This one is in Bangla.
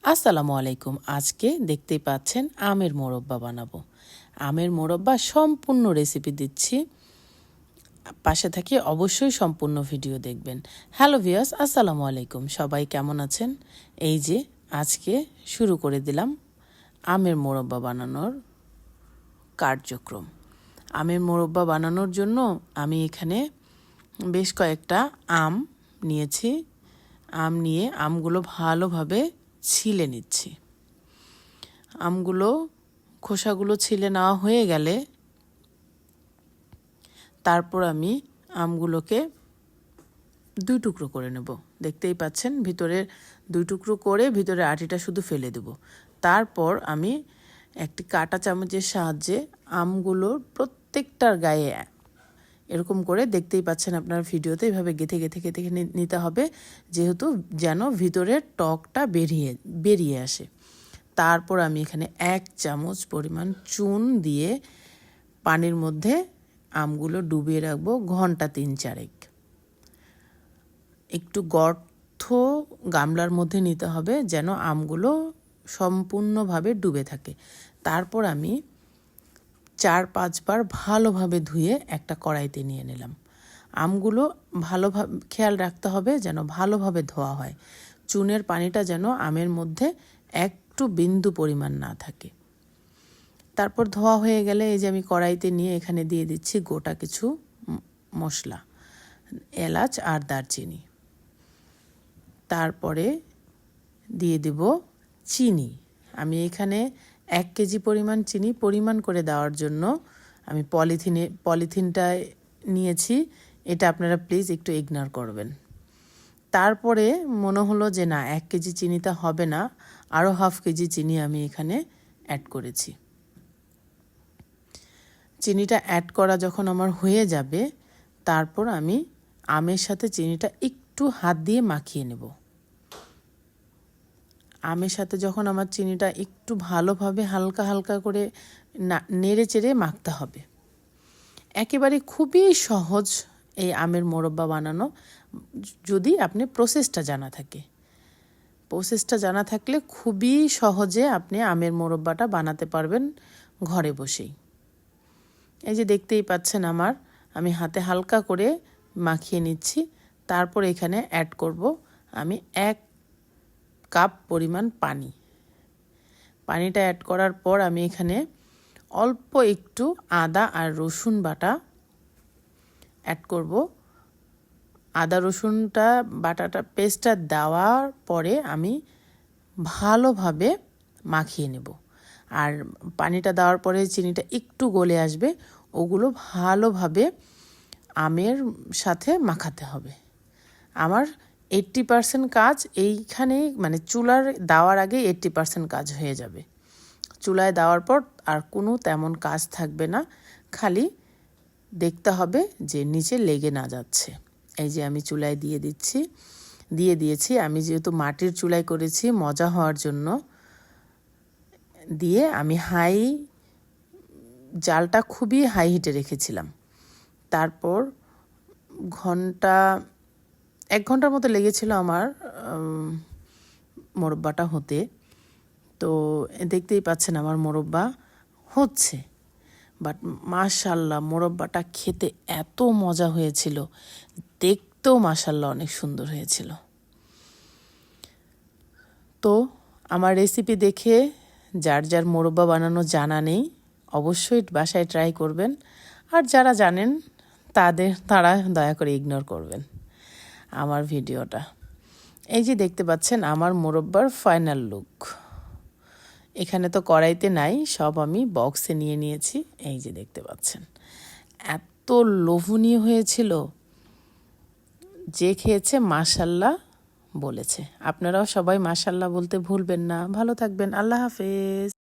আসসালামু আলাইকুম। আজকে দেখতেই পাচ্ছেন আমের মোরব্বা বানাবো। আমের মোরব্বা সম্পূর্ণ রেসিপি দিচ্ছি, পাশে থেকে অবশ্যই সম্পূর্ণ ভিডিও দেখবেন। হ্যালো ভিউয়ার্স, আসসালামু আলাইকুম। সবাই কেমন আছেন? এই যে আজকে শুরু করে দিলাম আমের মোরব্বা বানানোর কার্যক্রম। আমের মোরব্বা বানানোর জন্য আমি এখানে বেশ কয়েকটা আম নিয়েছি। আম নিয়ে আমগুলো ভালোভাবে ছিলে নিচ্ছি। আমগুলো খোসাগুলো ছিলে নেওয়া হয়ে গেলে তারপর আমি আমগুলোকে দুই টুকরো করে নেব। দেখতেই পাচ্ছেন ভিতরের দুই টুকরো করে ভিতরের আটিটা শুধু ফেলে দেব। তারপর আমি একটি কাঁটা চামচের সাহায্যে আমগুলোর প্রত্যেকটার গায়ে এরকম করে, দেখতেই পাচ্ছেন আপনার ভিডিওতে, এইভাবে গেঁথে গেঁথে গেঁথে নিতে হবে, যেহেতু যেন ভিতরের টকটা বেরিয়ে আসে। তারপর আমি এখানে 1 চামচ পরিমাণ চুন দিয়ে পানির মধ্যে আমগুলো ডুবিয়ে রাখবো ঘন্টা 3-4। একটু গর্ত গামলার মধ্যে নিতে হবে যেন আমগুলো সম্পূর্ণভাবে ডুবে থাকে। তারপর আমি 4-5 বার ভালোভাবে ধুয়ে একটা কড়াইতে নিয়ে নিলাম। আমগুলো ভালোভাবে খেয়াল রাখতে হবে যেন ভালোভাবে ধোয়া হয়। চুনের পানিটা যেন আমের মধ্যে একটু বিন্দু পরিমাণ না থাকে। তারপর ধোয়া হয়ে গেলে এই যে আমি কড়াইতে নিয়ে এখানে দিয়ে দিচ্ছি গোটা কিছু মশলা, এলাচ আর দারচিনি। তারপরে দিয়ে দেব চিনি। আমি এখানে 1 কেজি পরিমাণ চিনি পরিমাণ করে দেওয়ার জন্য আমি পলিথিনটা নিয়েছি। এটা আপনারা প্লিজ একটু ইগনোর করবেন। তারপরে মনে হলো যে না, 1 কেজি চিনিটা হবে না, আরও হাফ কেজি চিনি আমি এখানে অ্যাড করেছি। চিনিটা অ্যাড করা যখন আমার হয়ে যাবে, তারপর আমি আমের সাথে চিনিটা একটু হাত দিয়ে মাখিয়ে নেব। আমের সাথে যখন আমার চিনিটা একটু ভালোভাবে হালকা হালকা করে নেড়ে চেড়ে মাখতে হবে। একেবারে খুবই সহজ এই আমের মোরব্বা বানানো, যদি আপনি প্রসেসটা জানা থাকে। প্রসেসটা জানা থাকলে খুবই সহজে আপনি আমের মোরব্বাটা বানাতে পারবেন ঘরে বসেই। এই যে দেখতেই পাচ্ছেন আমি হাতে হালকা করে মাখিয়ে নিচ্ছি। তারপর এখানে অ্যাড করব আমি 1 কাপ পরিমাণ পানি। পানিটা অ্যাড করার পর আমি এখানে অল্প একটু আদা আর রসুন বাটা অ্যাড করব। আদা রসুনটা বাটাটা পেস্টটা দেওয়ার পরে আমি ভালোভাবে মাখিয়ে নেব। আর পানিটা দেওয়ার পরে চিনিটা একটু গলে আসবে, ওগুলো ভালোভাবে আমের সাথে মাখাতে হবে। আমার 80% কাজ এইখানেই, মানে চুলার দেওয়ার আগে 80% কাজ হয়ে যাবে। চুলায় দেওয়ার পর আর কোনো তেমন কাজ থাকবে না, খালি দেখতে হবে যে নিচে লেগে না যাচ্ছে। এই যে আমি চুলায় দিয়ে দিয়েছি। আমি যেহেতু মাটির চুলায় করেছি মজা হওয়ার জন্য, দিয়ে আমি জালটা খুবই হাই হিটে রেখেছিলাম। তারপর 1 ঘন্টার মতো লেগেছিল আমার মোরব্বাটা হতে। তো দেখতেই পাচ্ছেন আমার মোরব্বা হচ্ছে। বাট মাশাল্লাহ, মোরব্বাটা খেতে এত মজা হয়েছিল, দেখতেও মাশাল্লাহ অনেক সুন্দর হয়েছিল। তো আমার রেসিপি দেখে যার যার মোরব্বা বানানো জানা নেই, অবশ্যই বাসায় ট্রাই করবেন। আর যারা জানেন তারা দয়া করে ইগনোর করবেন আমার ভিডিওটা। এই যে দেখতে পাচ্ছেন আমার মোরব্বার ফাইনাল লুক। এখানে তো কড়াইতে নাই, সব আমি বক্সে নিয়ে নিয়েছি। এই যে দেখতে পাচ্ছেন এত লোভনীয় হয়েছিল, যে খেয়েছে মাশাল্লাহ বলেছে। আপনারাও সবাই মাশাল্লাহ বলতে ভুলবেন না। ভালো থাকবেন। আল্লাহ হাফেজ।